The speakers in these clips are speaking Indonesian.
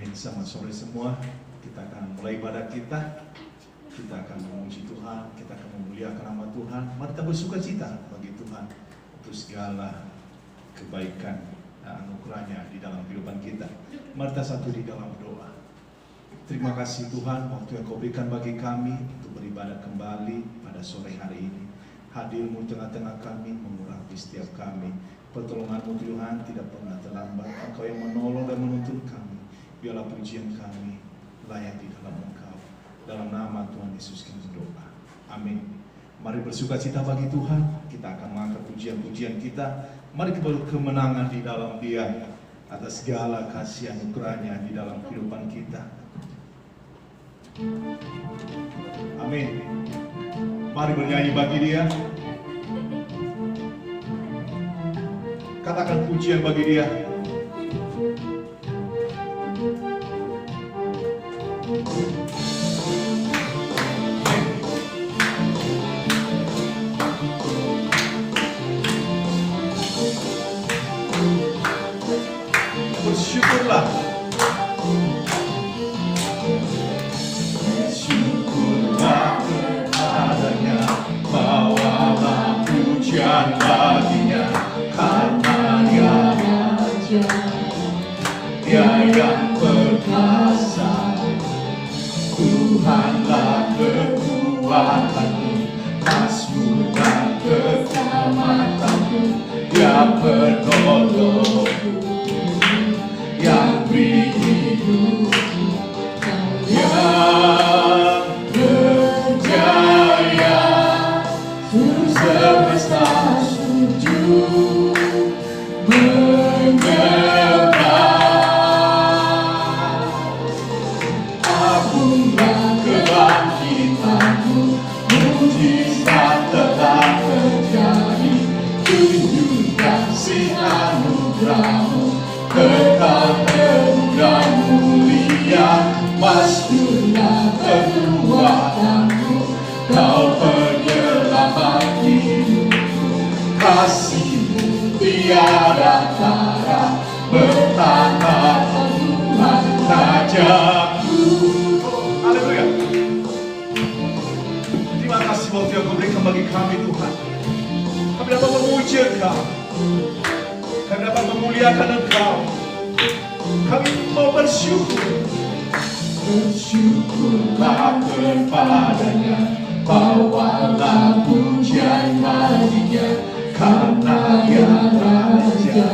Amin. Selamat sore semua. Kita akan mulai ibadah kita. Kita akan memuji Tuhan, kita akan memuliakan nama Tuhan. Mari kita bersuka cita bagi Tuhan untuk segala kebaikan dan anugerahnya di dalam kehidupan kita. Mari kita satu di dalam doa. Terima kasih Tuhan, waktu yang Kau berikan bagi kami untuk beribadah kembali pada sore hari ini. Hadir-Mu tengah-tengah kami, mengurapi setiap kami. Pertolongan-Mu Tuhan tidak pernah terlambat. Engkau yang menolong dan menuntun kami. Biarlah pujian kami layak di dalam Engkau. Dalam nama Tuhan Yesus kami berdoa. Amin. Mari bersuka cita bagi Tuhan. Kita akan mengangkat pujian-pujian kita. Mari kita berkemenangan di dalam Dia atas segala kasih anugerahnya di dalam kehidupan kita. Amin. Mari bernyanyi bagi Dia. Katakan pujian bagi Dia. Bersyukurlah. Bersyukurlah kepadanya, bawalah pujian baginya, karena Dia Raja, Dia yang perkasa. Tuhanlah kekuatanku, mazmur dan keselamatanku, Dia penolongku, yang beri hidup, yang berjaya, seluruh semesta sujud menyembah. Agunglah kebangkitan-Mu, mujizat telah terjadi, tunjuk kasih anugerah-Mu, kekal teguh dan mulia. Masyurlah kekuatan-Mu, Kau penyelamat hidupku. Kasih-Mu tiada tara, bertata Tuhan Rajaku. Haleluya. Terima kasih waktu yang Kau berikan bagi kami Tuhan. Kami dapat memuji Engkau, kami dapat memuliakan Engkau. Kami mau bersyukur. Bersyukurlah kepadanya, bawalah pujian baginya, karena Dia Raja,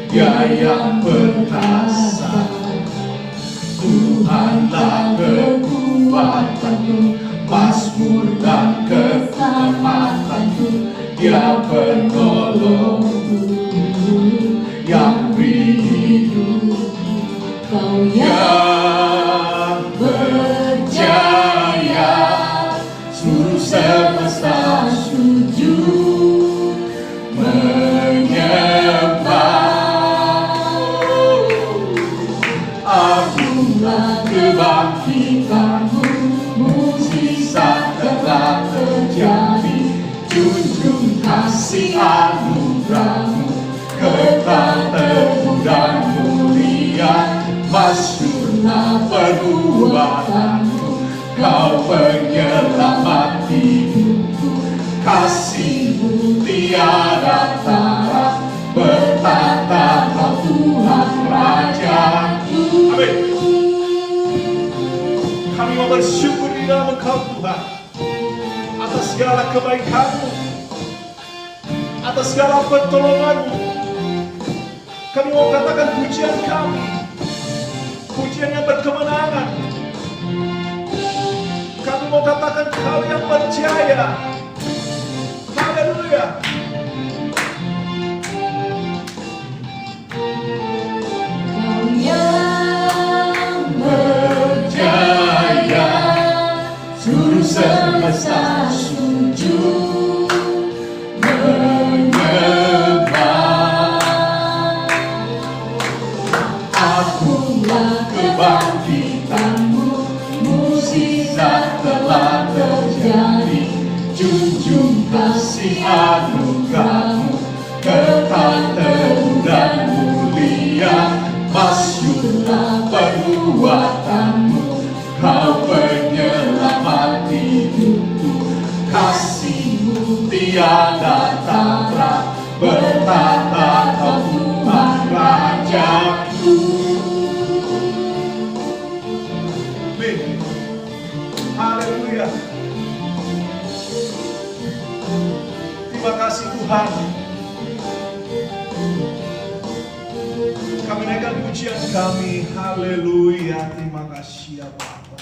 Dia yang perkasa. Tuhanlah kekuatanku, mazmur dan keselamatanku, Dia penolongku, yang beri hidup. Kau yang berjaya, seluruh semesta sujud menyembah. Agunglah kebangkitan-Mu, mujizat telah terjadi, junjung kasih anugerah-Mu, kekal teguh dan mulia. Masyurlah perbuatan-Mu, Kau penyelamat hidupku. Kasih-Mu tiada tara, bertata Kau Tuhan Rajaku. Amin. Kami mau bersyukur di dalam Engkau Tuhan, atas segala kebaikan-Mu, atas segala pertolongan-Mu. Kami mau katakan pujian kami, pujian yang berkemenangan. Kami mau katakan Kau yang berjaya. Haleluya. Kau yang berjaya, seluruh semesta sujud menyembah. Agunglah kebangkitan-Mu, mujizat telah terjadi, junjung kasih anugerah-Mu, kekal teguh dan mulia. Masyurlah Kami naikkan pujian kami. Haleluya. Terima kasih ya Bapa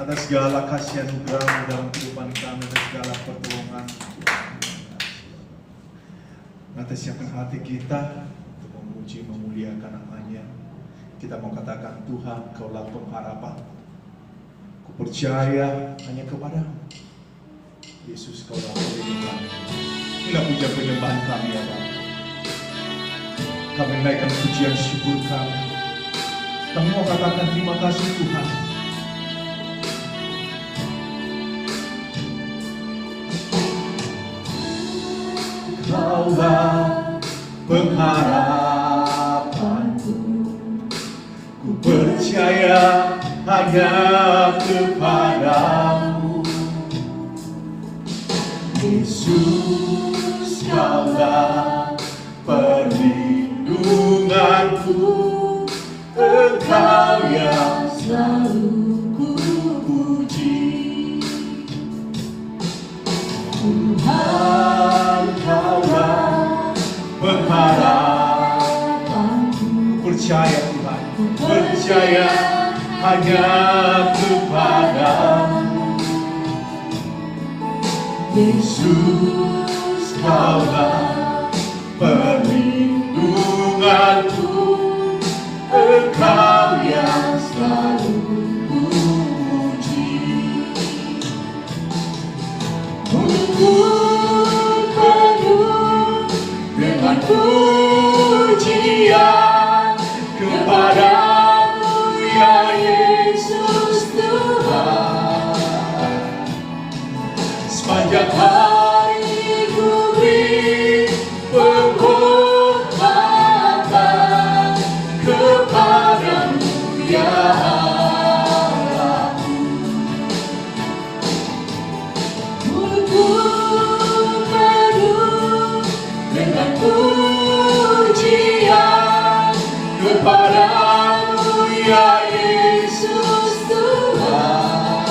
atas segala kasih anugerah-Mu dalam kehidupan kami, atas segala pertolongan. Nanti siapkan hati kita untuk memuji, memuliakan nama-Nya. Kita mau katakan, Tuhan, Kaulah pengharapan. Ku percaya hanya kepada-Mu. Yesus, Kaulah perlindungan. Inilah pujian penyembahan kami ya Bapa. Kami naikkan pujian syukur kami. Kami mau katakan terima kasih Tuhan. Kaulah pengharapanku, ku percaya hanya kepadamu. Yesus, Kaulah perlindunganku, Engkau yang selalu ku puji. Tuhan, Kaulah pengharapanku, percaya Tuhan, percaya hanya kepadamu. Yesus, Kaulah perlindunganku, Engkau yang selalu ku puji. Mulutku penuh dengan pujian kepadamu ya Yesus Tuhan. Sepanjang hari ku beri penghormatan kepadamu ya Allah. Mulutku penuh dengan pujian kepadamu ya Yesus Tuhan.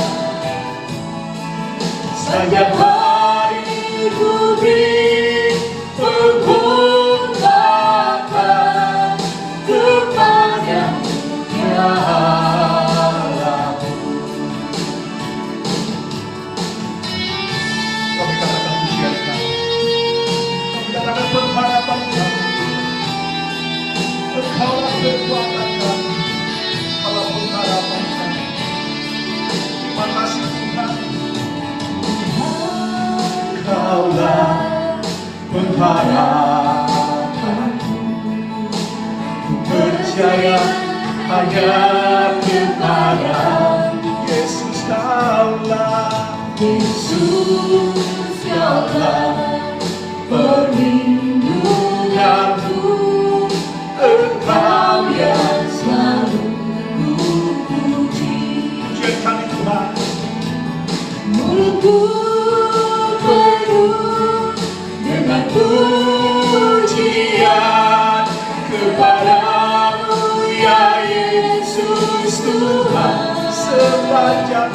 Sepanjang hari ku beri penghormatan kepadamu ya Allah. Kami katakan pujian kami, kami katakan pengharapan kami. Engkaulah kekuatan kami, Engkaulah pengharapan kami. Terima kasih Tuhan. Engkaulah pengharapanku, ku percaya hanya kepada-Mu. Yesus, Kaulah, Yesus, Kaulah perlindunganku, Engkau yang selalu ku puji. Pujian kami Tuhan. Mulutku penuh dengan pujian kepadamu ya Yesus Tuhan. Sepanjang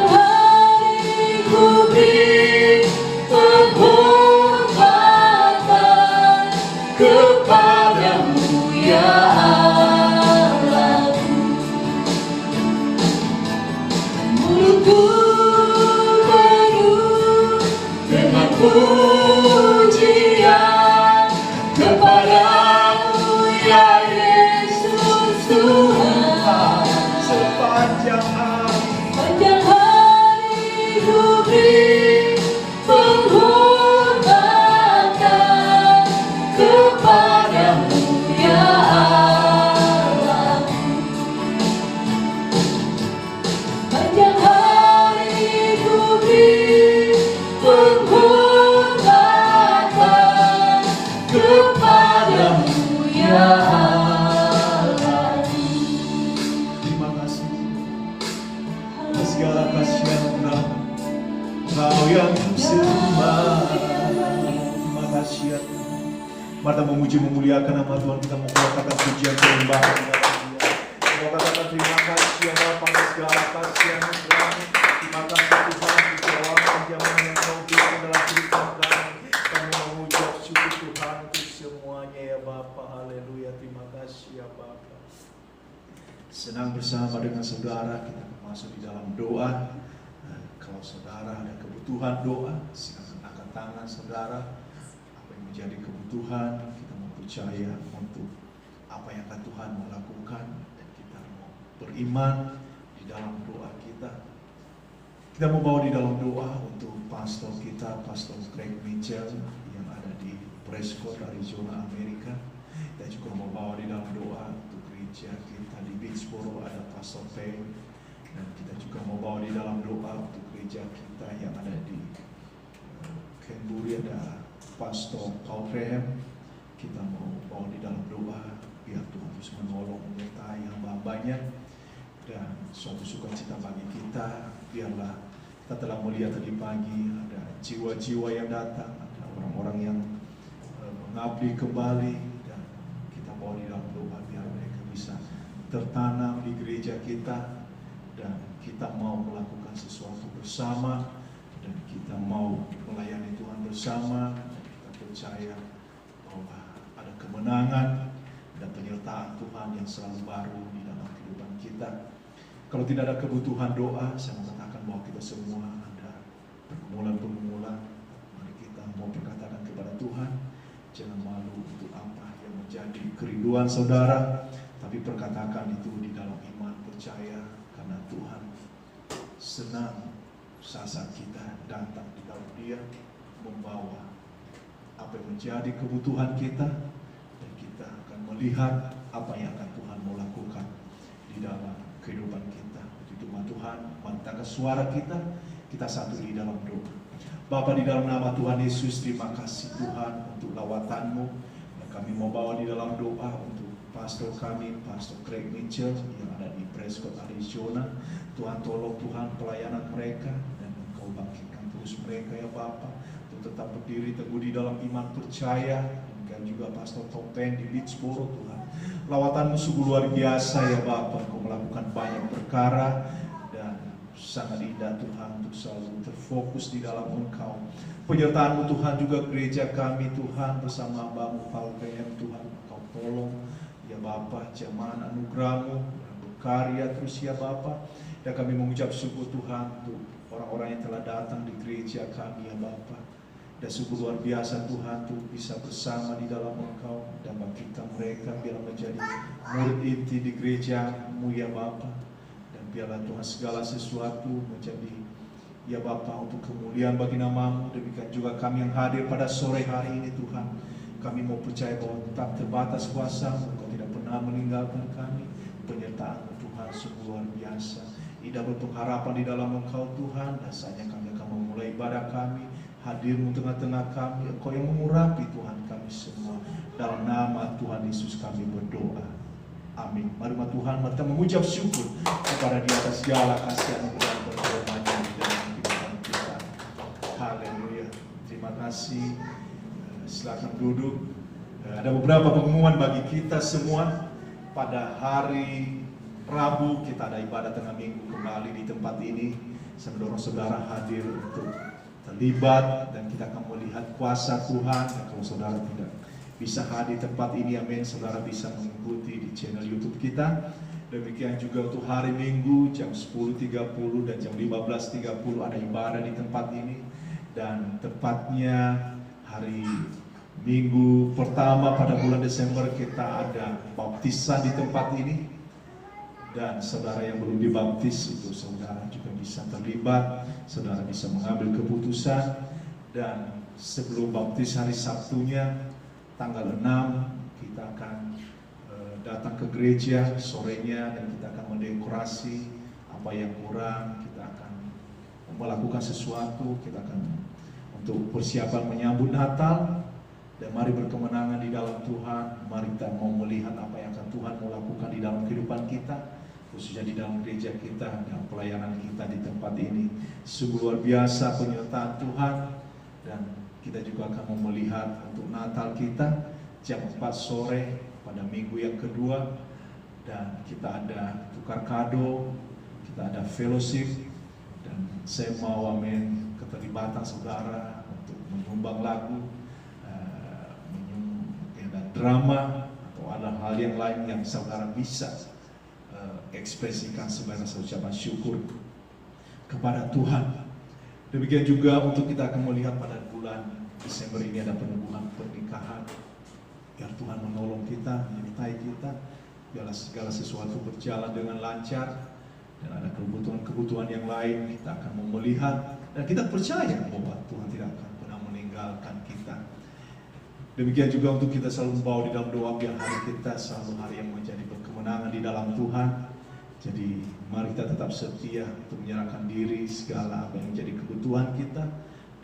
hari ku beri penghormatan kepadamu ya Allah. Mulutku penuh dengan pujian kepadamu ya Yesus Tuhan. Sepanjang hari ku beri penghormatan kepadamu ya Allah. Sepanjang hari ku beri penghormatan kepadamu ya Allah. Terima kasih atas segala kasih anugerah Kau yang ku sembah. Terima kasih ya Tuhan. Mari kita memuji memuliakan nama Tuhan. Kita mau katakan pujian penyembahan. Kita mau katakan terima kasih ya Bapa atas segala kasih anugerah. Terima kasih Tuhan untuk jawaban yang Kau berikan dalam kehidupan kami. Kami mengucap syukur Tuhan untuk semua semuanya ya Bapa. Haleluya, terima kasih ya Bapa. Senang bersama dengan saudara kita masuk di dalam doa. Kalau saudara ada kebutuhan doa, silakan angkat tangan saudara. Apa yang menjadi kebutuhan, kita mau percaya untuk apa yang akan Tuhan mau lakukan, dan kita mau beriman di dalam doa kita. Kita mau bawa di dalam doa untuk pastor kita, Pastor Craig Mitchell yang ada di Prescott, Arizona, Amerika. Kita juga mau bawa di dalam doa untuk gereja kita di Bixboro, ada Pastor Peng. Dan kita juga mau bawa di dalam doa untuk gereja kita yang ada di Canterbury, ada Pastor Paul Graham. Kita mau bawa di dalam doa biar Tuhan terus menolong menyertai hamba-hambanya, dan suatu sukacita bagi kita. Biarlah kita telah melihat tadi pagi ada jiwa-jiwa yang datang, ada orang-orang yang mengabdi kembali, dan kita bawa di dalam doa biar mereka bisa tertanam di gereja kita, dan kita mau melakukan sesuatu bersama, dan kita mau melayani Tuhan bersama, dan kita percaya bahwa ada kemenangan dan penyertaan Tuhan yang selalu baru di dalam kehidupan kita. Kalau tidak ada kebutuhan doa, saya mengatakan bahwa kita semua ada pergumulan-pergumulan. Mari kita mau berkatakan kepada Tuhan, jangan malu untuk apa yang menjadi kerinduan saudara, tapi perkatakan itu di dalam iman percaya, karena Tuhan senang saat kita datang di dalam Dia, membawa apa yang menjadi kebutuhan kita, dan kita akan melihat apa yang akan Tuhan mau lakukan di dalam kehidupan kita. Itu Tuhan, mantapkan suara kita satu di dalam doa. Bapa, di dalam nama Tuhan Yesus, terima kasih Tuhan untuk lawatan-Mu. Dan kami mau bawa di dalam doa untuk pastor kami, Pastor Craig Mitchell yang ada di Prescott, Arizona. Tuhan, tolong Tuhan pelayanan mereka, dan Engkau bangkitkan terus mereka ya Bapa, untuk tetap berdiri teguh di dalam iman percaya. Dan juga Pastor Topen di Bixboro Tuhan. Lawatan-Mu sungguh luar biasa ya Bapa, Engkau melakukan banyak perkara, dan sangat indah Tuhan untuk selalu terfokus di dalam Engkau. Penyertaan-Mu Tuhan juga gereja kami Tuhan, bersama hamba-Mu Paul Graham Tuhan, Engkau tolong ya Bapa, jemaat anugerah-Mu berkarya terus ya Bapa. Dan kami mengucap syukur Tuhan untuk orang-orang yang telah datang di gereja kami ya Bapa. Dan sungguh luar biasa Tuhan untuk bisa bersama di dalam Engkau, dan bangkitkan mereka biar menjadi murid inti di gereja-Mu ya Bapa. Dan biarlah Tuhan segala sesuatu menjadi ya Bapa untuk kemuliaan bagi nama-Mu. Demikian juga kami yang hadir pada sore hari ini Tuhan, kami mau percaya bahwa tak terbatas kuasa-Mu, Engkau tidak pernah meninggalkan kami. Penyertaan-Mu Tuhan sungguh luar biasa. Tidak berpengharapan di dalam Engkau Tuhan. Dasarnya kami akan memulai ibadah kami, hadir-Mu tengah-tengah kami. Engkau yang mengurapi Tuhan kami semua. Dalam nama Tuhan Yesus kami berdoa. Amin. Mari Tuhan, mari kita mengucap syukur kepada Dia atas segala kasih anugerah dan pertolongan-Nya di dalam kehidupan kita. Haleluya. Terima kasih. Silakan duduk. Ada beberapa pengumuman bagi kita semua. Pada hari Rabu kita ada ibadah tengah minggu kembali di tempat ini. Saya mendorong saudara hadir untuk terlibat, dan kita akan melihat kuasa Tuhan. Dan kalau saudara tidak bisa hadir tempat ini, amin, saudara bisa mengikuti di channel YouTube kita. Demikian juga untuk hari Minggu jam 10.30 dan jam 15.30 ada ibadah di tempat ini. Dan tepatnya hari Minggu pertama pada bulan Desember kita ada baptisan di tempat ini. Dan saudara yang belum dibaptis itu saudara juga bisa terlibat, saudara bisa mengambil keputusan. Dan sebelum baptis hari Sabtunya tanggal 6 kita akan datang ke gereja sorenya, dan kita akan mendekorasi apa yang kurang. Kita akan melakukan sesuatu, kita akan untuk persiapan menyambut Natal. Dan mari berkemenangan di dalam Tuhan. Mari kita mau melihat apa yang akan Tuhan mau lakukan di dalam kehidupan kita, khususnya di dalam gereja kita dan pelayanan kita di tempat ini. Sungguh luar biasa penyertaan Tuhan. Dan kita juga akan melihat untuk Natal kita jam 4 sore pada minggu yang kedua. Dan kita ada tukar kado, kita ada fellowship. Dan saya mau amin keterlibatan saudara untuk menyumbang lagu, dan drama atau ada hal yang lain yang saudara bisa ekspresikan sebagai ucapan syukur kepada Tuhan. Demikian juga untuk kita akan melihat pada bulan Desember ini ada penubuhan pernikahan. Biar Tuhan menolong kita, menyertai kita, biarlah segala sesuatu berjalan dengan lancar. Dan ada kebutuhan-kebutuhan yang lain, kita akan melihat dan kita percaya bahwa Tuhan tidak akan pernah meninggalkan kita. Demikian juga untuk kita selalu membawa di dalam doa biar hari kita selalu hari yang menjadi berkemenangan di dalam Tuhan. Jadi mari kita tetap setia untuk menyerahkan diri segala apa yang menjadi kebutuhan kita,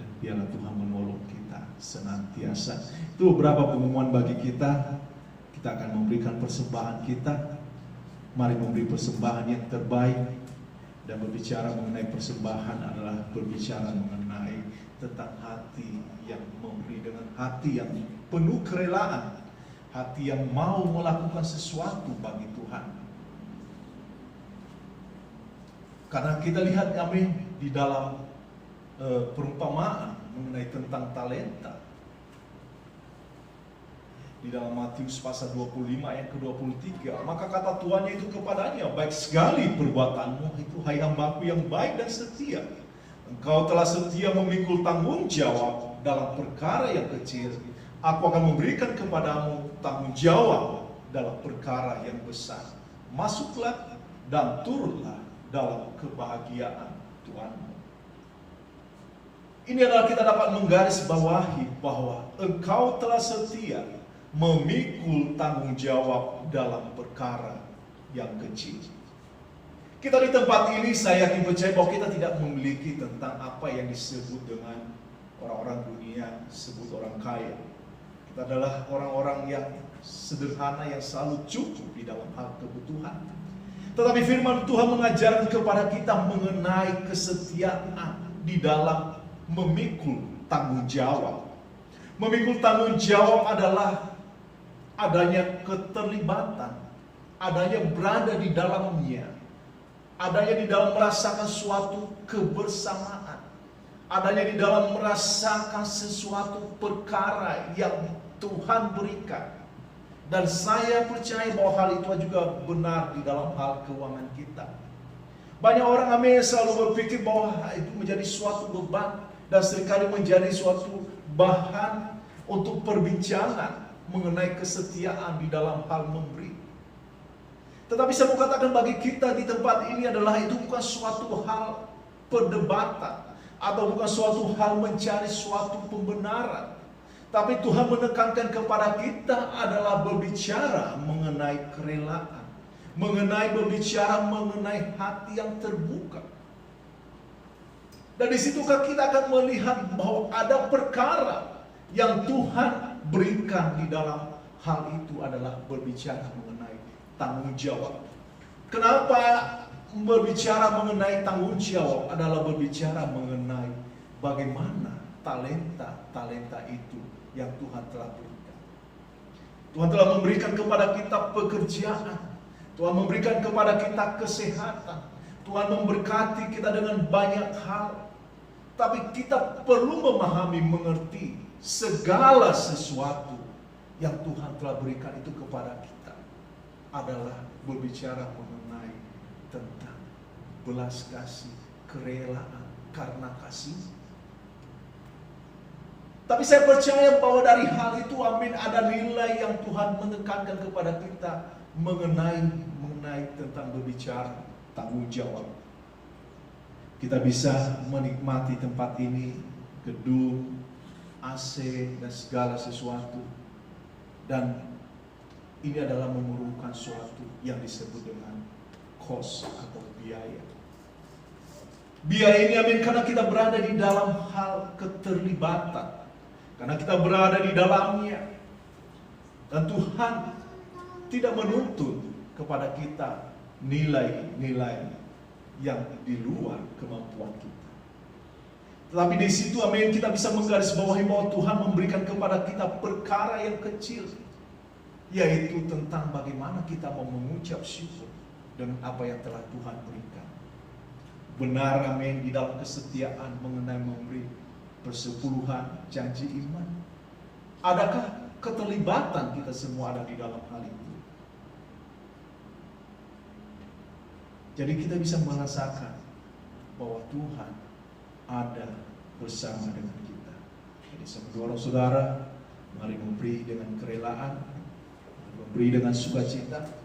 dan biarlah Tuhan menolong kita senantiasa. Itu beberapa pengumuman bagi kita. Kita akan memberikan persembahan kita. Mari memberi persembahan yang terbaik. Dan berbicara mengenai persembahan adalah berbicara mengenai tentang hati yang memberi dengan hati yang penuh kerelaan, hati yang mau melakukan sesuatu bagi Tuhan. Karena kita lihat di dalam perumpamaan mengenai tentang talenta. Di dalam Matius pasal 25 ayat ke-23, maka kata tuannya itu kepadanya, baik sekali perbuatanmu itu, hai hambaku yang baik dan setia. Engkau telah setia memikul tanggung jawab dalam perkara yang kecil. Aku akan memberikan kepadamu tanggung jawab dalam perkara yang besar. Masuklah dan turutlah dalam kebahagiaan Tuhanmu. Ini adalah kita dapat menggarisbawahi bahwa engkau telah setia memikul tanggung jawab dalam perkara yang kecil. Kita di tempat ini, saya yakin percaya bahwa kita tidak memiliki tentang apa yang disebut dengan orang-orang dunia sebut orang kaya. Kita adalah orang-orang yang sederhana, yang selalu cukup di dalam hal kebutuhan. Tetapi firman Tuhan mengajarkan kepada kita mengenai kesetiaan di dalam memikul tanggung jawab. Memikul tanggung jawab adalah adanya keterlibatan, adanya berada di dalamnya, adanya di dalam merasakan suatu kebersamaan, adanya di dalam merasakan sesuatu perkara yang Tuhan berikan. Dan saya percaya bahwa hal itu juga benar di dalam hal keuangan kita. Banyak orang selalu berpikir bahwa itu menjadi suatu beban dan seringkali menjadi suatu bahan untuk perbincangan mengenai kesetiaan di dalam hal memberi. Tetapi saya mau katakan bagi kita di tempat ini adalah itu bukan suatu hal perdebatan atau bukan suatu hal mencari suatu pembenaran. Tapi Tuhan menekankan kepada kita adalah berbicara mengenai kerelaan, berbicara mengenai hati yang terbuka. Dan di situkah kita akan melihat bahwa ada perkara yang Tuhan berikan di dalam hal itu adalah berbicara mengenai tanggung jawab. Kenapa berbicara mengenai tanggung jawab adalah berbicara mengenai bagaimana talenta itu yang Tuhan telah berikan. Tuhan telah memberikan kepada kita pekerjaan. Tuhan memberikan kepada kita kesehatan. Tuhan memberkati kita dengan banyak hal. Tapi kita perlu memahami, mengerti segala sesuatu yang Tuhan telah berikan itu kepada kita adalah berbicara mengenai tentang belas kasih, kerelaan karena kasih. Tapi saya percaya bahwa dari hal itu, ada nilai yang Tuhan menekankan kepada kita mengenai tentang berbicara tanggung jawab. Kita bisa menikmati tempat ini, gedung, AC, dan segala sesuatu. Dan ini adalah memerlukan suatu yang disebut dengan cost atau biaya. Biaya ini karena kita berada di dalam hal keterlibatan. Karena kita berada di dalamnya. Dan Tuhan tidak menuntut kepada kita nilai-nilai yang di luar kemampuan kita. Tetapi di situ kita bisa menggarisbawahi bahwa Tuhan memberikan kepada kita perkara yang kecil, yaitu tentang bagaimana kita mau mengucap syukur dengan apa yang telah Tuhan berikan. Benar di dalam kesetiaan mengenai memberi persepuluhan janji iman. Adakah keterlibatan kita semua ada di dalam hal itu. Jadi kita bisa merasakan bahwa Tuhan ada bersama dengan kita. Jadi saya mendorong saudara, mari memberi dengan kerelaan, memberi dengan sukacita.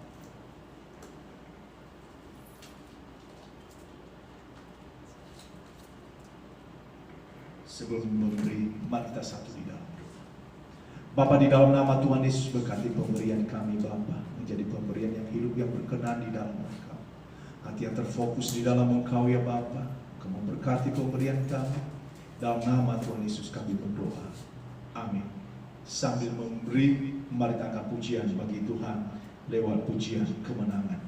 Sebelum memberi, mari kita satu di dalam doa. Bapa, di dalam nama Tuhan Yesus, berkati pemberian kami Bapa menjadi pemberian yang hidup, yang berkenan di dalam Engkau. Hati yang terfokus di dalam Engkau ya Bapa. Engkau memberkati pemberian kami. Dalam nama Tuhan Yesus kami berdoa. Amin. Sambil memberi, mari angkat pujian bagi Tuhan lewat pujian kemenangan.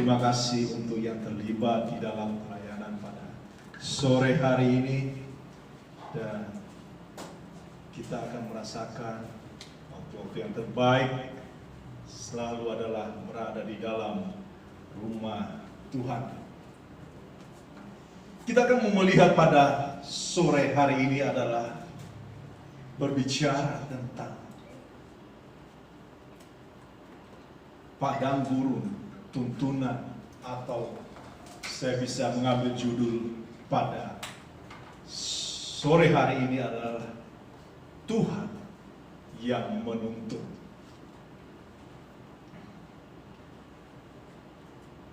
Terima kasih terlibat di dalam pelayanan pada sore hari ini, dan kita akan merasakan waktu-waktu yang terbaik selalu adalah berada di dalam rumah Tuhan. Kita akan melihat pada sore hari ini adalah berbicara tentang padang gurun, tuntunan, atau saya bisa mengambil judul pada sore hari ini adalah Tuhan yang menuntun.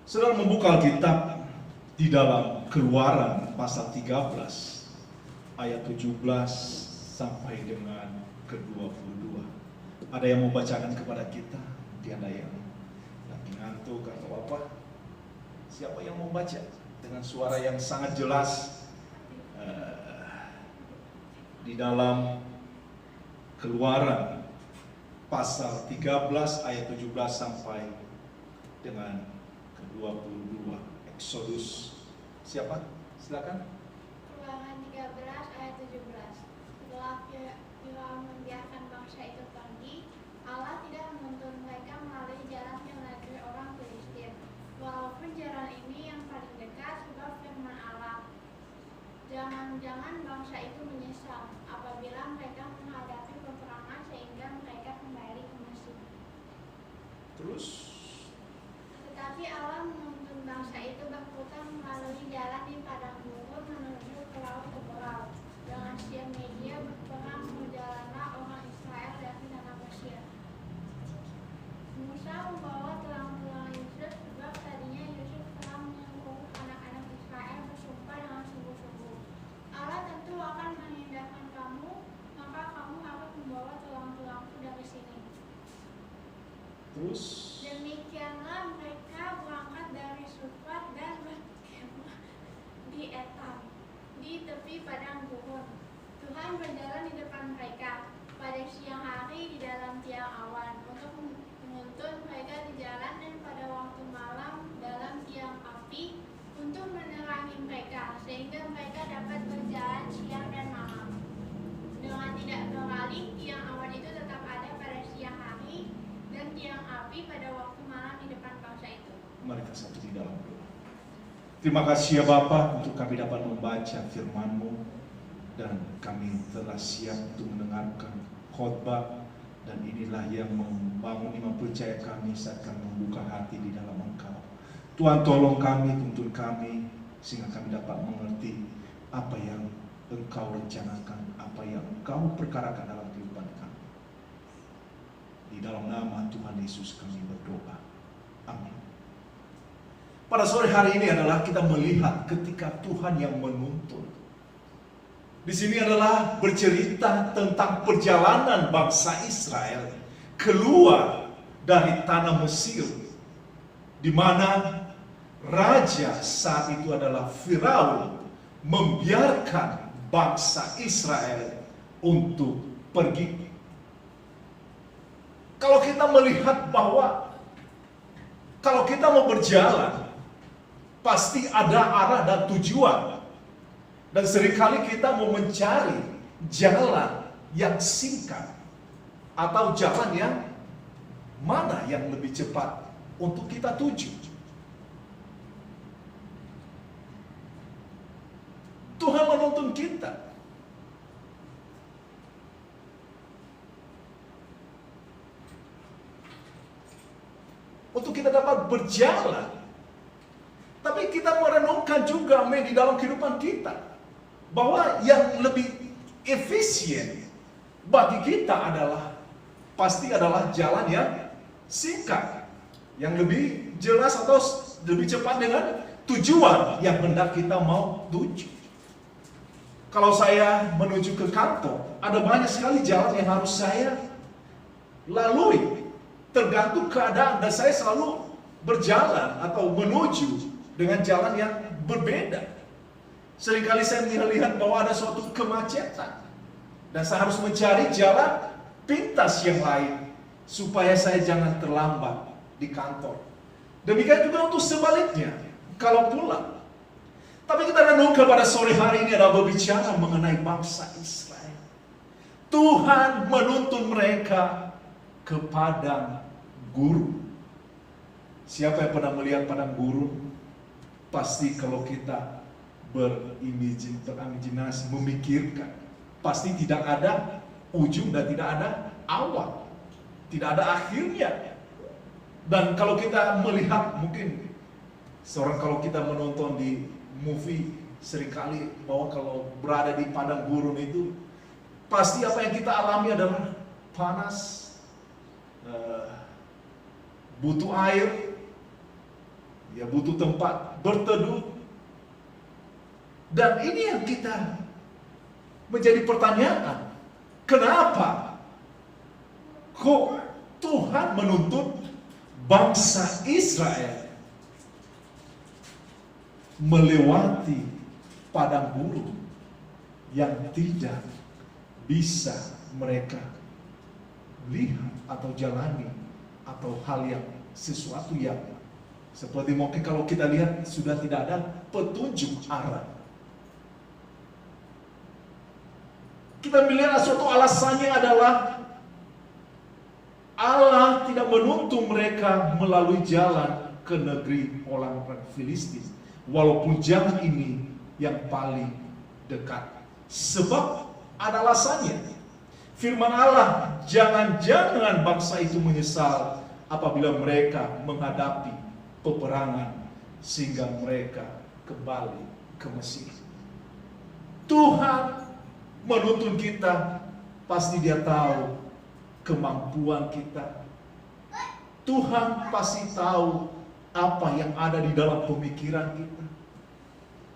Saudara membuka Alkitab di dalam Keluaran pasal 13 ayat 17 sampai dengan ke-22. Ada yang mau bacakan kepada kita? Tiada yang lagi ngantuk atau apa? Siapa yang mau baca dengan suara yang sangat jelas di dalam Keluaran pasal 13 ayat 17 sampai dengan ke-22. Exodus. Siapa? Silakan. Keluaran 13 ayat 17. Setelah Firaun membiarkan bangsa itu pergi, Allah tidak menuntun mereka melalui jalan yang negeri orang Filistin, walaupun jalan ini yang paling dekat, sebab firman Allah, jangan-jangan bangsa itu menyesal apabila mereka menghadapi peperangan sehingga mereka kembali ke Mesir. Terus Tetapi Allah menuntun bangsa itu berputar melalui jalan di padang gurun menuju ke laut Teberau. Dengan siang media berperang berjalanlah orang Israel dari tanah Mesir. Musa membawa tulang-tulang Yusuf, sebab tadinya Yusuf telah menyuruh anak-anak Israel bersumpah dengan sungguh-sungguh, Allah tentu akan mengindahkan kamu, maka kamu harus membawa tulang-tulangku dari sini. Terus Demikianlah mereka berangkat dari Sufat dan berkemah di Etam, di tepi padang gurun. Tuhan berjalan di depan mereka pada siang hari di dalam tiang awan untuk menuntun mereka di jalan, dan pada waktu malam dalam tiang api untuk menerangi mereka, sehingga mereka dapat berjalan siang dan malam. Dengan tidak beralih, tiang awan itu tetap ada pada siang hari dan tiang api pada waktu malam di depan bangsa itu. mari kita satu di dalam doa. Terima kasih ya Bapa untuk kami dapat membaca firman-Mu, dan kami telah siap untuk mendengarkan khotbah, dan inilah yang membangun iman percaya kami saat kami membuka hati di dalam Engkau. Tuhan tolong kami, tuntun kami, sehingga kami dapat mengerti apa yang Engkau rencanakan, apa yang Engkau perkarakan dalam kehidupan kami. Di dalam nama Tuhan Yesus kami berdoa. Amin. Pada sore hari ini adalah kita melihat ketika Tuhan yang menuntun. Di sini adalah bercerita tentang perjalanan bangsa Israel keluar dari tanah Mesir, di mana raja saat itu adalah Firaun membiarkan bangsa Israel untuk pergi. Kalau kita melihat bahwa kalau kita mau berjalan, pasti ada arah dan tujuan. Dan seringkali kita mau mencari jalan yang singkat, atau jalan yang mana yang lebih cepat untuk kita tuju. Tuhan menuntun kita. Untuk kita dapat berjalan. Tapi kita merenungkan juga di dalam kehidupan kita, bahwa yang lebih efisien bagi kita pasti adalah jalan yang singkat, yang lebih jelas atau lebih cepat dengan tujuan yang hendak kita mau tuju. Kalau saya menuju ke kantor, ada banyak sekali jalan yang harus saya lalui, tergantung keadaan, dan saya selalu berjalan atau menuju dengan jalan yang berbeda. Seringkali saya melihat bahwa ada suatu kemacetan, dan saya harus mencari jalan pintas yang lain supaya saya jangan terlambat di kantor. Demikian juga untuk sebaliknya, kalau pulang renungkan pada sore hari ini adalah berbicara mengenai bangsa Israel. Tuhan menuntun mereka ke padang gurun. Siapa yang pernah melihat padang gurun? Pasti kalau kita berimajinasi, memikirkan, pasti tidak ada ujung dan tidak ada awal, tidak ada akhirnya. Dan kalau kita melihat, mungkin kalau kita menonton di movie seringkali bahwa kalau berada di padang gurun itu pasti apa yang kita alami adalah panas, butuh air, ya butuh tempat berteduh. Dan ini yang kita menjadi pertanyaan, kenapa kok Tuhan menuntut bangsa Israel melewati padang gurun yang tidak bisa mereka lihat atau jalani, atau hal yang sesuatu yang seperti mungkin kalau kita lihat sudah tidak ada petunjuk arah. Kita melihat suatu alasannya adalah Allah tidak menuntun mereka melalui jalan ke negeri orang-orang Filistin, walaupun jalan ini yang paling dekat. Sebab ada alasannya. Firman Allah, jangan-jangan bangsa itu menyesal apabila mereka menghadapi peperangan sehingga mereka kembali ke Mesir. Tuhan menuntun kita, pasti Dia tahu kemampuan kita. Tuhan pasti tahu apa yang ada di dalam pemikiran kita.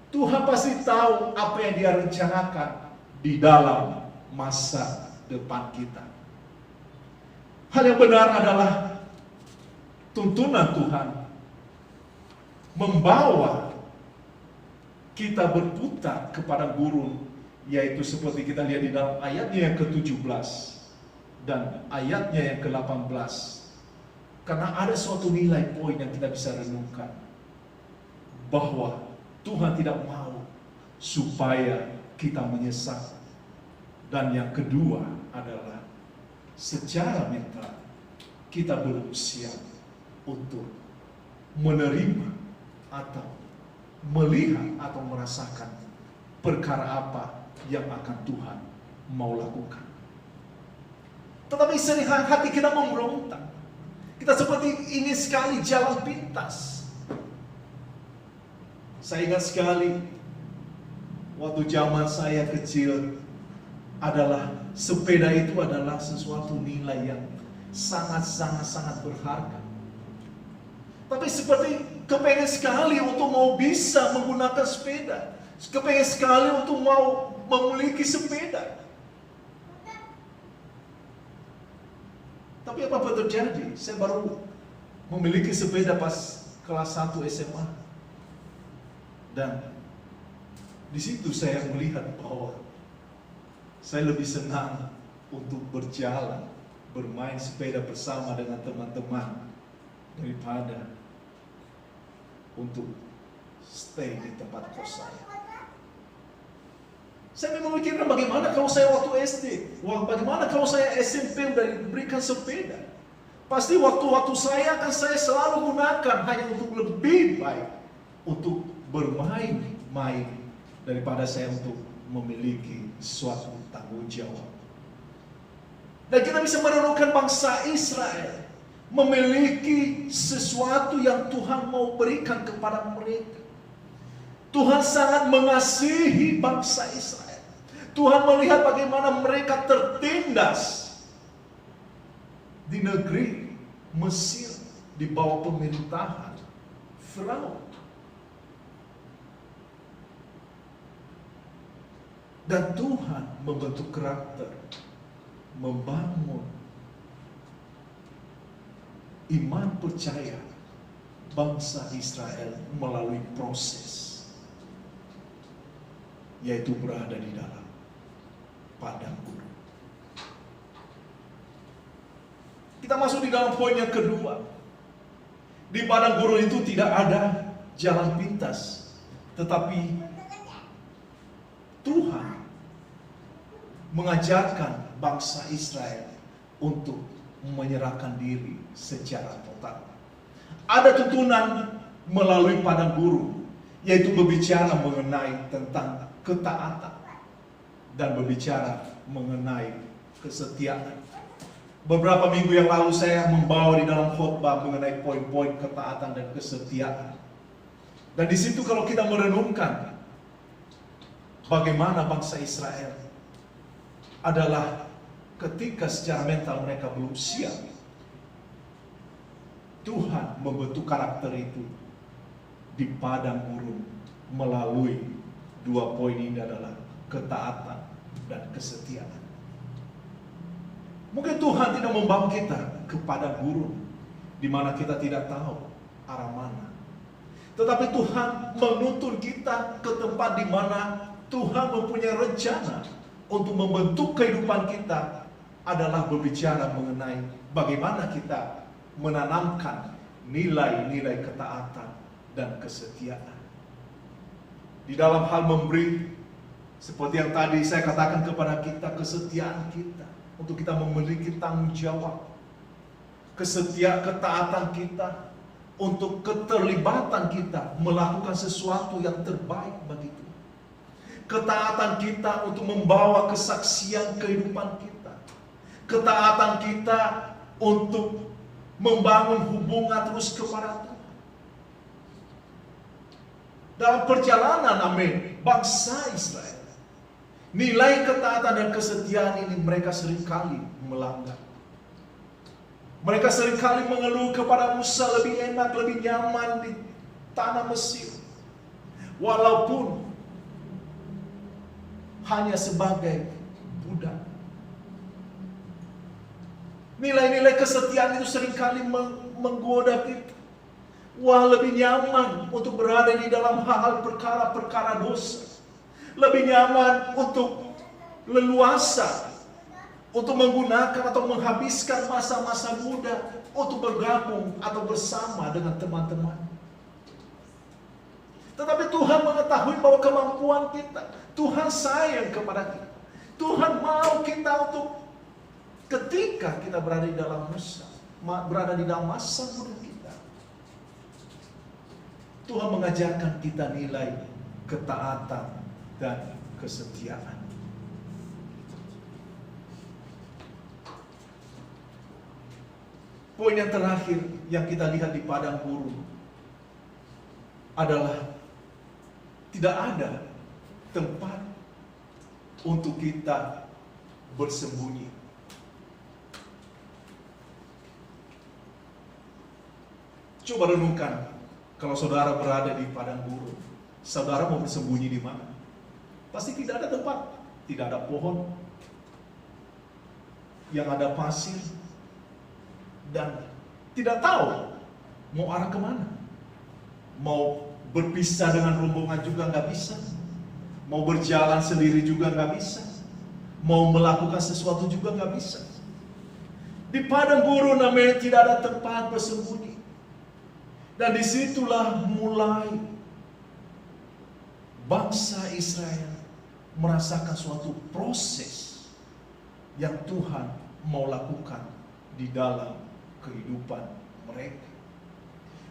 Tuhan pasti tahu apa yang Dia rencanakan di dalam masa depan kita. Hal yang benar adalah tuntunan Tuhan membawa kita berputar kepada gurun, yaitu seperti kita lihat di dalam ayatnya yang ke-17 dan ayatnya yang ke-18. Karena ada suatu nilai poin yang kita bisa renungkan, bahwa Tuhan tidak mau supaya kita menyesal. Dan yang kedua adalah secara mental kita belum siap untuk menerima atau melihat atau merasakan perkara apa yang akan Tuhan mau lakukan. Tetapi sering hati kita memberontak. Kita seperti ingin sekali jalan pintas. Saya ingat sekali waktu zaman saya kecil, adalah sepeda itu adalah sesuatu nilai yang sangat berharga. Tapi seperti kepengen sekali untuk mau bisa menggunakan sepeda, kepengen sekali untuk mau memiliki sepeda. Tapi apa terjadi? Saya baru memiliki sepeda pas kelas 1 SMA. Dan di situ saya melihat bahwa saya lebih senang untuk berjalan, bermain sepeda bersama dengan teman-teman daripada untuk stay di tempat kos saya. Saya memikirkan bagaimana kalau saya waktu SD, bagaimana kalau saya SMP sudah diberikan sepeda. Pasti waktu-waktu saya akan saya selalu gunakan hanya untuk lebih baik untuk bermain-main daripada saya untuk memiliki suatu tanggung jawab. Dan kita bisa merenungkan bangsa Israel memiliki sesuatu yang Tuhan mau berikan kepada mereka. Tuhan sangat mengasihi bangsa Israel. Tuhan melihat bagaimana mereka tertindas di negeri Mesir di bawah pemerintahan Firaun. Dan Tuhan membentuk karakter, membangun iman percaya bangsa Israel melalui proses, yaitu berada di dalam padang gurun. Kita masuk di dalam poin yang kedua. Di padang gurun itu tidak ada jalan pintas, tetapi Tuhan mengajarkan bangsa Israel untuk menyerahkan diri secara total. Ada tuntunan melalui padang gurun, yaitu berbicara mengenai tentang ketaatan dan berbicara mengenai kesetiaan. Beberapa minggu yang lalu saya membawa di dalam khotbah mengenai poin-poin ketaatan dan kesetiaan. Dan di situ kalau kita merenungkan bagaimana bangsa Israel adalah ketika secara mental mereka belum siap, Tuhan membentuk karakter itu di padang gurun melalui dua poin ini adalah ketaatan dan kesetiaan. Mungkin Tuhan tidak membawa kita ke padang gurun di mana kita tidak tahu arah mana. Tetapi Tuhan menuntun kita ke tempat di mana Tuhan mempunyai rencana untuk membentuk kehidupan kita, adalah berbicara mengenai bagaimana kita menanamkan nilai-nilai ketaatan dan kesetiaan. Di dalam hal memberi, seperti yang tadi saya katakan kepada kita, kesetiaan kita untuk kita memiliki tanggung jawab, ketaatan kita untuk keterlibatan kita melakukan sesuatu yang terbaik bagi Tuhan, ketaatan kita untuk membawa kesaksian kehidupan kita, ketaatan kita untuk membangun hubungan terus kepada Tuhan. Dalam perjalanan, amin, bangsa Israel, nilai ketaatan dan kesetiaan ini mereka seringkali melanggar. Mereka seringkali mengeluh kepada Musa, lebih enak, lebih nyaman di tanah Mesir, walaupun hanya sebagai budak. Nilai-nilai kesetiaan itu seringkali menggoda kita. Wah, lebih nyaman untuk berada di dalam hal perkara-perkara dosa. Lebih nyaman untuk leluasa, untuk menggunakan atau menghabiskan masa-masa muda untuk bergabung atau bersama dengan teman-teman. Tetapi Tuhan mengetahui bahwa kemampuan kita, Tuhan sayang kepada kita. Tuhan mau kita untuk ketika kita berada di dalam masa muda kita, Tuhan mengajarkan kita nilai ketaatan dan kesetiaan. Poin yang terakhir yang kita lihat di padang gurun adalah tidak ada tempat untuk kita bersembunyi. Coba renungkan, kalau saudara berada di padang gurun, saudara mau bersembunyi di mana? Pasti tidak ada tempat, tidak ada pohon, yang ada pasir, dan tidak tahu mau arah kemana. Mau berpisah dengan rombongan juga nggak bisa, mau berjalan sendiri juga nggak bisa, mau melakukan sesuatu juga nggak bisa. Di padang gurun namanya tidak ada tempat bersembunyi. Dan disitulah mulai bangsa Israel merasakan suatu proses yang Tuhan mau lakukan di dalam kehidupan mereka.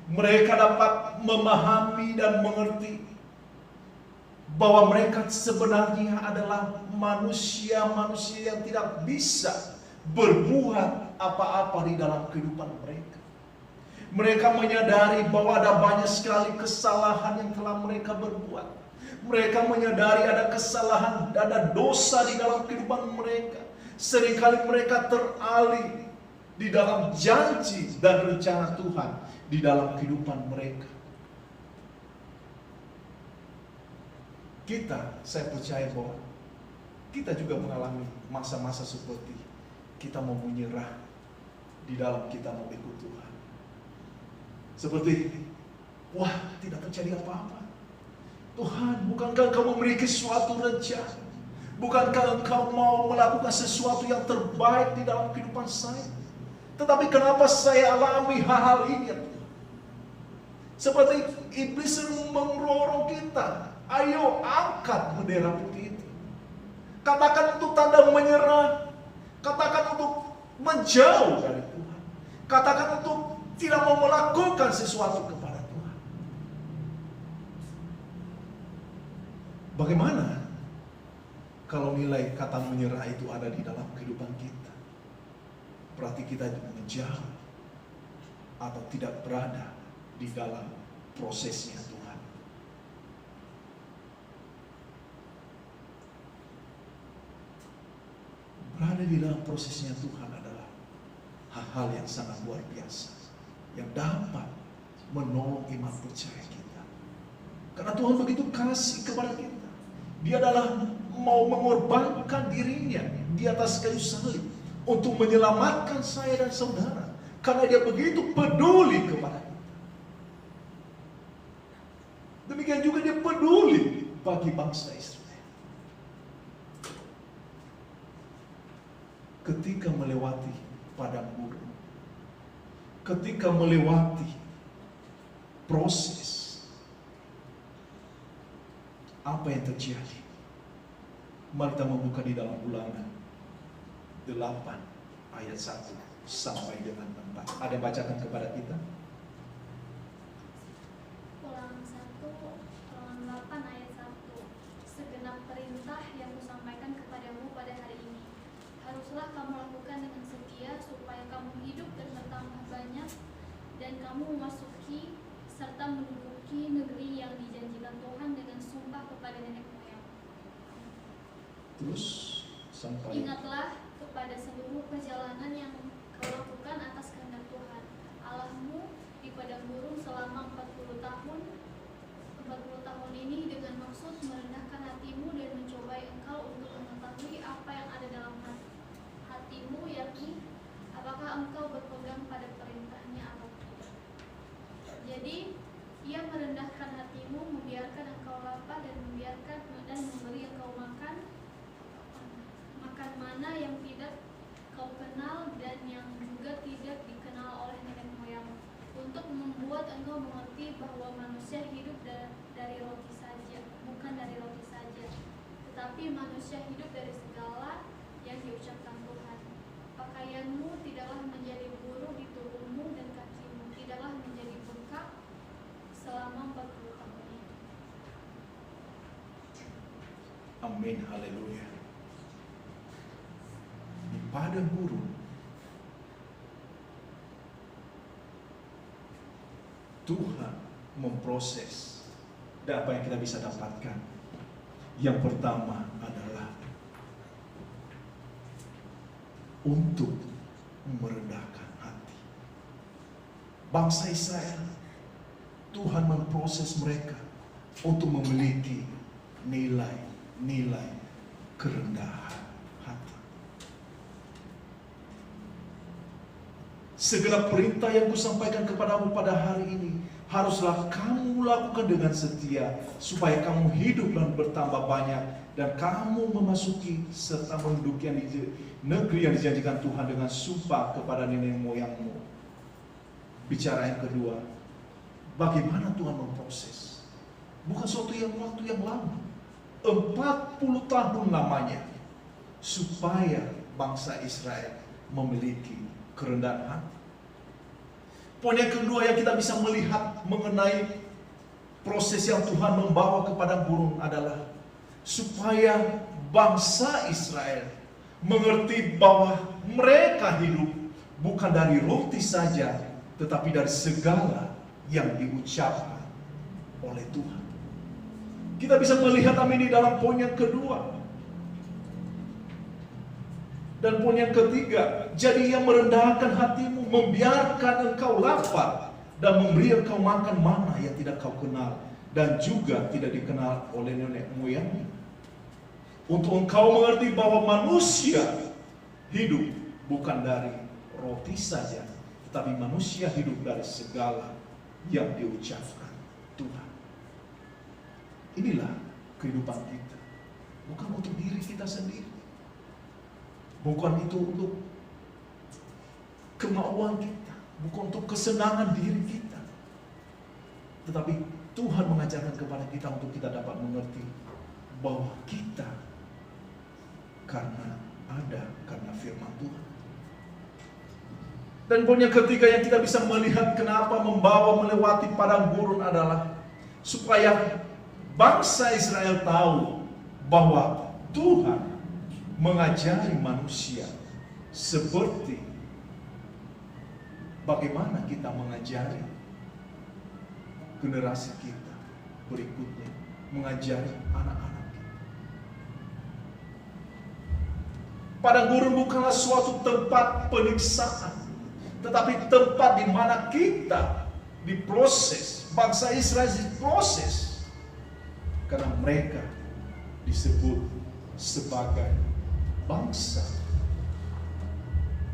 Mereka dapat memahami dan mengerti bahwa mereka sebenarnya adalah manusia-manusia yang tidak bisa berbuat apa-apa di dalam kehidupan mereka. Mereka menyadari bahwa ada banyak sekali kesalahan yang telah mereka berbuat. Mereka menyadari ada kesalahan, ada dosa di dalam kehidupan mereka. Seringkali mereka teralih di dalam janji dan rencana Tuhan di dalam kehidupan mereka. Saya percaya bahwa kita juga mengalami masa-masa seperti kita mau menyerah di dalam kita mau ikut Tuhan. Seperti, wah, tidak terjadi apa-apa. Tuhan, bukankah Engkau memiliki suatu rencana? Bukankah Engkau mau melakukan sesuatu yang terbaik di dalam kehidupan saya? Tetapi kenapa saya alami hal-hal ini? Seperti iblis sering mendorong kita, ayo angkat bendera putih itu. Katakan untuk tanda menyerah. Katakan untuk menjauh dari Tuhan. Katakan untuk tidak mau melakukan sesuatu kepada Tuhan. Bagaimana kalau nilai kata menyerah itu ada di dalam kehidupan kita? Berarti kita menjauh atau tidak berada di dalam prosesnya Tuhan. Berada di dalam prosesnya Tuhan adalah hal-hal yang sangat luar biasa, yang dapat menolong iman percaya kita. Karena Tuhan begitu kasih kepada kita. Dia adalah mau mengorbankan dirinya di atas kayu salib untuk menyelamatkan saya dan saudara. Karena dia begitu peduli kepada kita. Demikian juga dia peduli bagi bangsa Israel. Ketika melewati padang gurun, ketika melewati proses, apa yang terjadi? Mari kita membuka di dalam Ulangan 8 ayat 1 sampai dengan 4. Ada yang bacakan kepada kita? Ulangan 8 ayat 1. Segenap perintah yang kusampaikan kepadamu pada hari ini haruslah kamu lakukan dengan setia, supaya kamu hidup dan bertambah banyak, dan kamu memasuki serta menduduki negeri yang dijanjikan Tuhan dengan sumpah kepada nenek moyang. Terus sampai Ingatlah kepada seluruh perjalanan yang kau lakukan atas kehendak Tuhan Allahmu di padang gurun selama 40 tahun ini, dengan maksud merendahkan hatimu dan mencobai engkau untuk mengetahui apa yang ada dalam hatimu, yakni apakah engkau berpegang pada perintahnya atau tidak. Jadi ia merendahkan hatimu, membiarkan engkau lapar, dan membiarkan dan memberi engkau makan mana yang tidak kau kenal dan yang juga tidak dikenal oleh nenek moyang, untuk membuat engkau mengerti bahwa manusia hidup dari roti saja, bukan dari roti saja, tetapi manusia hidup dari segala yang diucapkan Tuhan. Pakaianmu tidaklah menjadi buruh di tubuhmu, dan kakimu tidaklah menjadi bengkak selama 40 tahun ini. amin, haleluya. Di padang gurun, Tuhan memproses. Dan apa yang kita bisa dapatkan? Yang pertama adalah untuk merendahkan hati. Bangsa Israel, Tuhan memproses mereka untuk memiliki nilai-nilai kerendahan hati. Segenap perintah yang kusampaikan kepadamu pada hari ini haruslah kamu lakukan dengan setia, supaya kamu hidup dan bertambah banyak, dan kamu memasuki serta menduduki negeri yang dijanjikan Tuhan dengan sumpah kepada nenek moyangmu. Bicara yang kedua, bagaimana Tuhan memproses? Bukan suatu waktu yang lama, 40 tahun lamanya, supaya bangsa Israel memiliki kerendahan hati. Poin yang kedua yang kita bisa melihat mengenai proses yang Tuhan membawa kepada gurun adalah supaya bangsa Israel mengerti bahwa mereka hidup bukan dari roti saja, tetapi dari segala yang diucapkan oleh Tuhan. Kita bisa melihat amin di dalam poin yang kedua. Dan poin yang ketiga, jadi ia merendahkan hatimu, membiarkan engkau lapar, dan memberi engkau makan mana yang tidak kau kenal, dan juga tidak dikenal oleh nenek moyangmu. Untuk engkau mengerti bahwa manusia hidup bukan dari roti saja, tetapi manusia hidup dari segala yang diucapkan Tuhan. Inilah kehidupan kita, bukan untuk diri kita sendiri. Bukan itu untuk kemauan kita, bukan untuk kesenangan diri kita, tetapi Tuhan mengajarkan kepada kita untuk kita dapat mengerti bahwa kita karena firman Tuhan. Dan poin yang ketiga yang kita bisa melihat kenapa membawa melewati padang gurun adalah supaya bangsa Israel tahu bahwa Tuhan mengajari manusia seperti bagaimana kita mengajari generasi kita berikutnya, mengajari anak-anak kita. Padang gurun bukanlah suatu tempat penyiksaan, tetapi tempat di mana kita diproses, bangsa Israel diproses, karena mereka disebut sebagai bangsa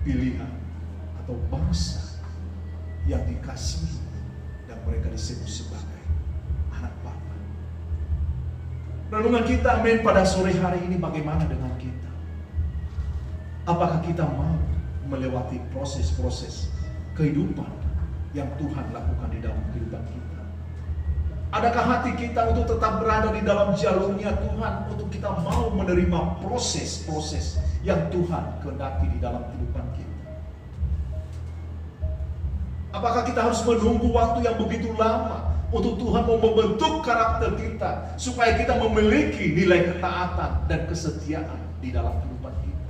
pilihan atau bangsa yang dikasihi, dan mereka disebut sebagai anak Bapa. Renungan kita amin pada sore hari ini, bagaimana dengan kita? Apakah kita mau melewati proses-proses kehidupan yang Tuhan lakukan di dalam kehidupan kita? Adakah hati kita untuk tetap berada di dalam jalurnya Tuhan, untuk kita mau menerima proses-proses yang Tuhan kehendaki di dalam kehidupan kita? Apakah kita harus menunggu waktu yang begitu lama untuk Tuhan mau membentuk karakter kita, supaya kita memiliki nilai ketaatan dan kesetiaan di dalam kehidupan kita?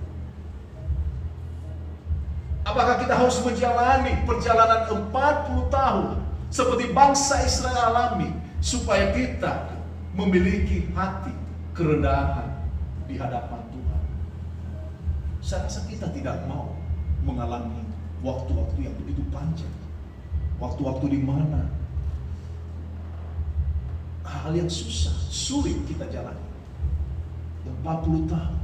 Apakah kita harus menjalani perjalanan 40 tahun seperti bangsa Israel alami, supaya kita memiliki hati kerendahan di hadapan Tuhan? Saya rasa kita tidak mau mengalami waktu-waktu yang begitu panjang, waktu-waktu di mana hal yang susah, sulit kita jalani. 40 tahun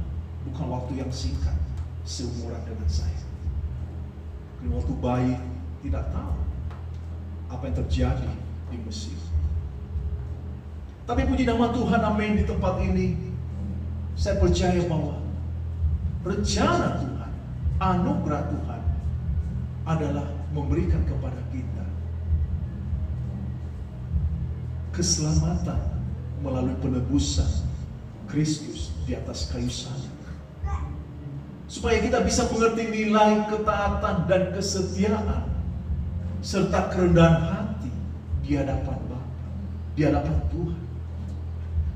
bukan waktu yang singkat, seumuran dengan saya. Waktu bayi tidak tahu apa yang terjadi di Mesir. Tapi puji nama Tuhan, amin, di tempat ini saya percaya bahwa rencana Tuhan, anugerah Tuhan adalah memberikan kepada kita keselamatan melalui penebusan Kristus di atas kayu salib, supaya kita bisa mengerti nilai ketaatan dan kesetiaan serta kerendahan hati di hadapan Bapa, di hadapan Tuhan,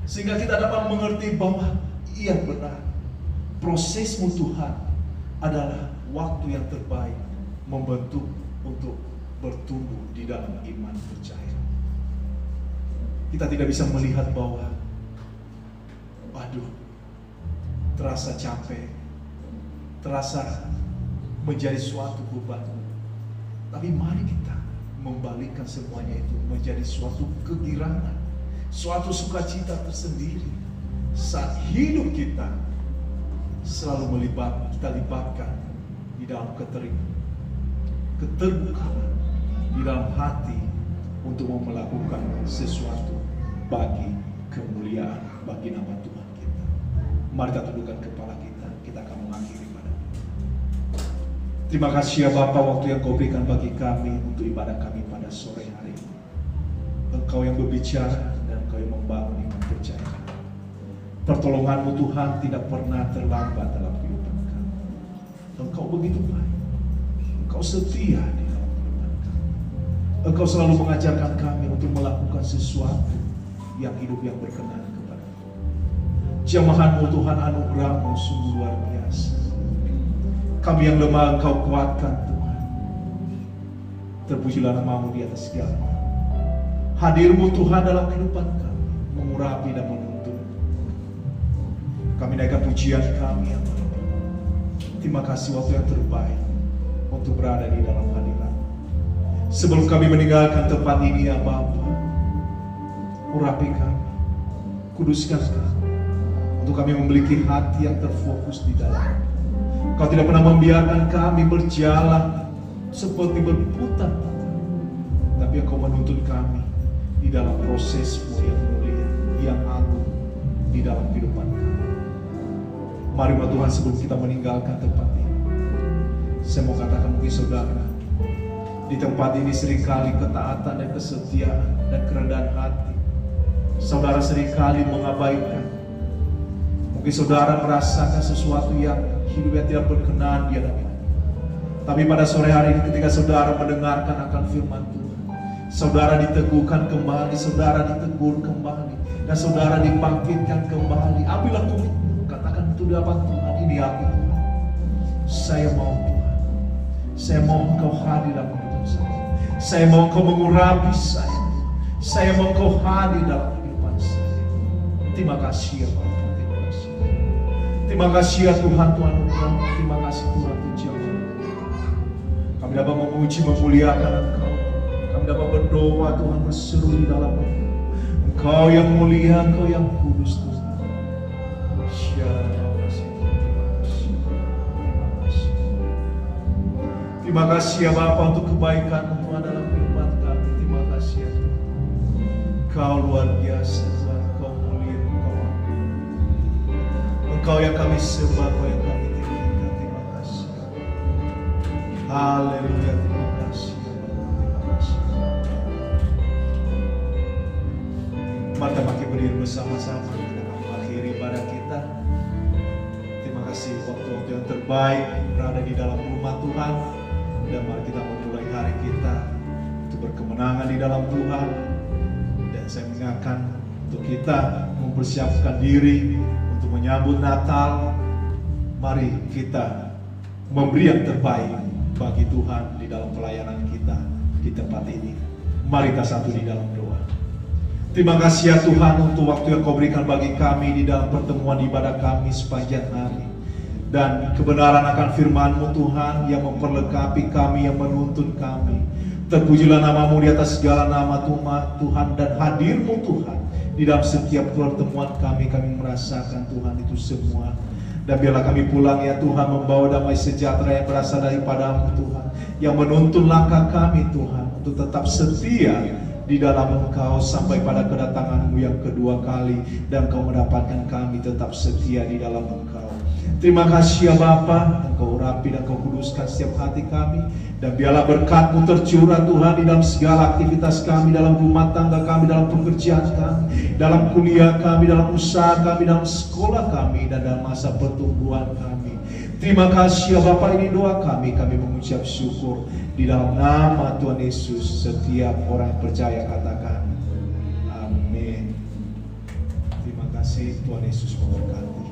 sehingga kita dapat mengerti bahwa iya benar, prosesmu Tuhan adalah waktu yang terbaik membentuk untuk bertumbuh di dalam iman percaya. Kita tidak bisa melihat bahwa waduh, terasa capek, terasa menjadi suatu beban. Tapi mari kita membalikkan semuanya itu menjadi suatu kegirangan, suatu sukacita tersendiri saat hidup kita selalu kita libatkan di dalam keterbukaan di dalam hati untuk mau melakukan sesuatu bagi kemuliaan, bagi nama Tuhan kita. Mari kita tundukkan kepala kita, kita akan mengakhiri pada ini. Terima kasih ya Bapa, waktu yang Kau berikan bagi kami untuk ibadah kami pada sore hari ini. Engkau yang berbicara dan Engkau yang membangun iman percaya kami. Pertolongan-Mu Tuhan tidak pernah terlambat dalam kehidupan kami. Engkau begitu baik, Engkau setia di dalam kehidupan kami. Engkau selalu mengajarkan kami untuk melakukan sesuatu yang hidup yang berkenan kepada-Mu. Jamahan-Mu Tuhan, anugerah-Mu sungguh luar biasa. Kami yang lemah Engkau kuatkan Tuhan. Terpujilah nama-Mu di atas segala. Hadir-Mu Tuhan dalam kehidupan kami, mengurapi dan menuntun. Kami naikkan pujian kami ya Tuhan. Terima kasih waktu yang terbaik untuk berada di dalam hadirat. Sebelum kami meninggalkan tempat ini ya Bapa, urapi kami, kuduskan kami, untuk kami memiliki hati yang terfokus di dalam. Kau tidak pernah membiarkan kami berjalan seperti berputar-putar, tapi Engkau menuntun kami di dalam prosesmu yang mulia, yang agung di dalam kehidupan kami. Mari Tuhan, sebelum kita meninggalkan tempat ini, saya mau katakan mungkin saudara, di tempat ini seringkali ketaatan dan kesetiaan dan kerendahan hati saudara seringkali mengabaikan. Mungkin Mungkin saudara merasakan sesuatu yang hidupnya tidak berkenan di hadapan. Tapi pada sore hari ini ketika saudara mendengarkan akan firman Tuhan, saudara diteguhkan kembali, saudara ditegur kembali, dan saudara dibangkitkan kembali. Ambillah komitmen, katakan itu di hadapan Tuhan, ini aku Tuhan. Saya mau Tuhan, saya mau Engkau hadir dalam hidup saya. Saya mau Engkau mengurapi saya. Saya mau Engkau hadir dalam kehidupan saya. Terima kasih ya Bapak. Terima kasih ya Tuhan, Tuhan Engkau. Terima kasih Tuhan, puji Allah. Kami dapat memuji, memuliakan Engkau. Kami dapat berdoa, Tuhan, berseru di dalam Engkau yang mulia, Engkau yang kudus Tuhan. Terima kasih ya Bapa untuk kebaikan Tuhan dalam kehidupan kami. Terima kasih ya Tuhan. Engkau luar biasa Tuhan, Engkau mulia, Engkau yang kami sembah, Engkau yang kami tinggikan. Terima kasih. Haleluya, terima kasih. Terima kasih. Mari kita berdiri bersama-sama kita mengakhiri ibadah kita. Terima kasih waktu-waktu yang terbaik berada di dalam rumah Tuhan. Dan mari kita memulai hari kita untuk berkemenangan di dalam Tuhan. Dan saya mengingatkan untuk kita mempersiapkan diri untuk menyambut Natal. Mari kita memberi yang terbaik bagi Tuhan di dalam pelayanan kita di tempat ini. Mari kita satu di dalam doa. Terima kasih ya Tuhan untuk waktu yang Kau berikan bagi kami di dalam pertemuan ibadah kami sepanjang hari. Dan kebenaran akan firman-Mu Tuhan yang memperlengkapi kami, yang menuntun kami. Terpujilah nama-Mu di atas segala nama Tuhan, dan hadir-Mu Tuhan di dalam setiap pertemuan kami merasakan Tuhan itu semua. Dan biarlah kami pulang ya Tuhan membawa damai sejahtera yang berasal daripada-Mu Tuhan, yang menuntun langkah kami Tuhan untuk tetap setia di dalam Engkau sampai pada kedatangan-Mu yang kedua kali, dan Engkau mendapatkan kami tetap setia di dalam Engkau. Terima kasih ya Bapa, Engkau urapi dan Engkau kuduskan setiap hati kami, dan biarlah berkat-Mu tercurah Tuhan di dalam segala aktivitas kami, dalam rumah tangga kami, dalam pekerjaan kami, dalam kuliah kami, dalam usaha kami, dalam sekolah kami, dan dalam masa pertumbuhan kami. Terima kasih ya Bapa, ini doa kami mengucap syukur di dalam nama Tuhan Yesus. Setiap orang yang percaya katakan amin. Terima kasih, Tuhan Yesus memberkati.